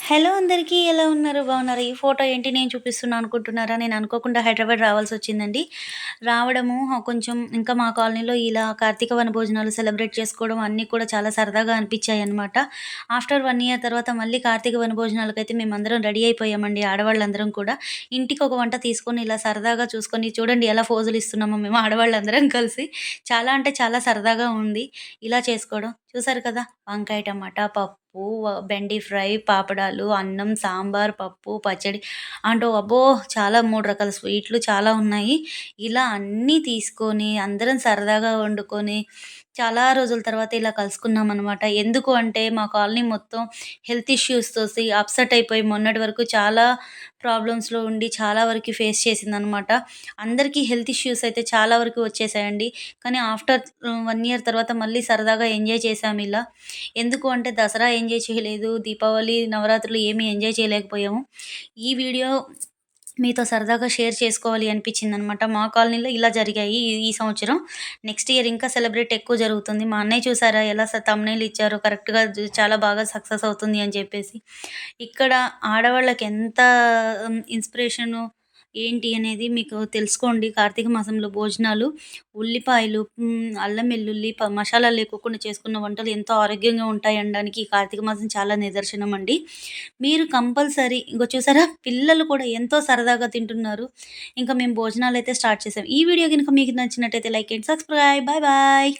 Hello అందరికీ ఎలా ఉన్నారు? బాగున్నారా? ఈ ఫోటో ఏంటి నేను చూపిస్తున్నా అనుకుంటున్నారా? నేను అనుకోకుండా హైదరాబాద్ రావాల్సొచ్చిందండి. రావడము కొంచెం ఇంకా మా కాలనీలో ఇలా కార్తీక వనభోజనాలు సెలబ్రేట్ చేసుకోవడం అన్నీ కూడా చాలా సరదాగా అనిపిచ్చాయనమాట. ఆఫ్టర్ 1 ఇయర్ తర్వాత మళ్ళీ కార్తీక వనభోజనాలకైతే మేమందరం రెడీ అయిపోయామండి ఆడవాళ్ళందరం కూడా. ఇంటికొక వంట తీసుకొని ఇలా సరదాగా చూసుకొని చూడండి ఎలా ఫోజులిస్తున్నామో మేము ఆడవాళ్ళందరం కలిసి. చాలా అంటే చాలా సరదాగా ఉంది ఇలా చేసుకోవడం. చూసారు కదా! వంకాయ టమాటా, పప్పు, బెండి ఫ్రై, పాపడాలు, అన్నం, సాంబార్, పప్పు, పచ్చడి అంటూ అబ్బో! చాలా 3 రకాల స్వీట్లు చాలా ఉన్నాయి. ఇలా అన్నీ తీసుకొని అందరం సరదాగా వండుకొని చాలా రోజుల తర్వాత ఇలా కలుసుకున్నామనమాట. ఎందుకు అంటే మా కాలనీ మొత్తం హెల్త్ ఇష్యూస్‌తోసి అప్‌సెట్ అయిపోయి మొన్నటి వరకు చాలా ప్రాబ్లమ్స్‌లో ఉండి చాలా వరకి ఫేస్ చేసిందనమాట. అందరికీ హెల్త్ ఇష్యూస్ అయితే చాలా వరకు వచ్చేసాయండి. కానీ ఆఫ్టర్ 1 ఇయర్ తర్వాత మళ్ళీ సరదాగా ఎంజాయ్ చేశామిలా. ఎందుకు అంటే దసరా ఎంజాయ్ చేయలేదు. దీపావళి, నవరాత్రులు ఏమి ఎంజాయ్ చేయలేకపోయాము. ఈ వీడియో మీతో సరదాగా షేర్ చేసుకోవాలి అనిపించిందనమాట. మా కాలనీలో ఇలా జరిగాయి ఈ సంవత్సరం. నెక్స్ట్ ఇయర్ ఇంకా సెలబ్రేట్ ఎక్కువ జరుగుతుంది. మా అన్నయ్య చూసారా ఎలా థంబ్‌నెయిల్ ఇచ్చారో కరెక్ట్‌గా చాలా బాగా సక్సెస్ అవుతుంది అని చెప్పేసి. ఇక్కడ ఆడవాళ్ళకి ఎంత ఇన్‌స్పిరేషను ఏంటి అనేది మీకు తెలుసుకోండి. కార్తీక మాసంలో భోజనాలు ఉల్లిపాయలు, అల్లం వెల్లుల్లి, మసాలాలు లేకోకుండా చేసుకున్న వంటలు ఎంతో ఆరోగ్యంగా ఉంటాయనడానికి ఈ కార్తీక మాసం చాలా నిదర్శనం అండి. మీరు కంపల్సరీ ఇంగో చూసారా పిల్లలు కూడా ఎంతో సరదాగా తింటున్నారు. ఇంకా మేము భోజనాలైతే స్టార్ట్ చేసాం. ఈ వీడియో గనుక మీకు నచ్చినట్టయితే like and subscribe. Bye bye.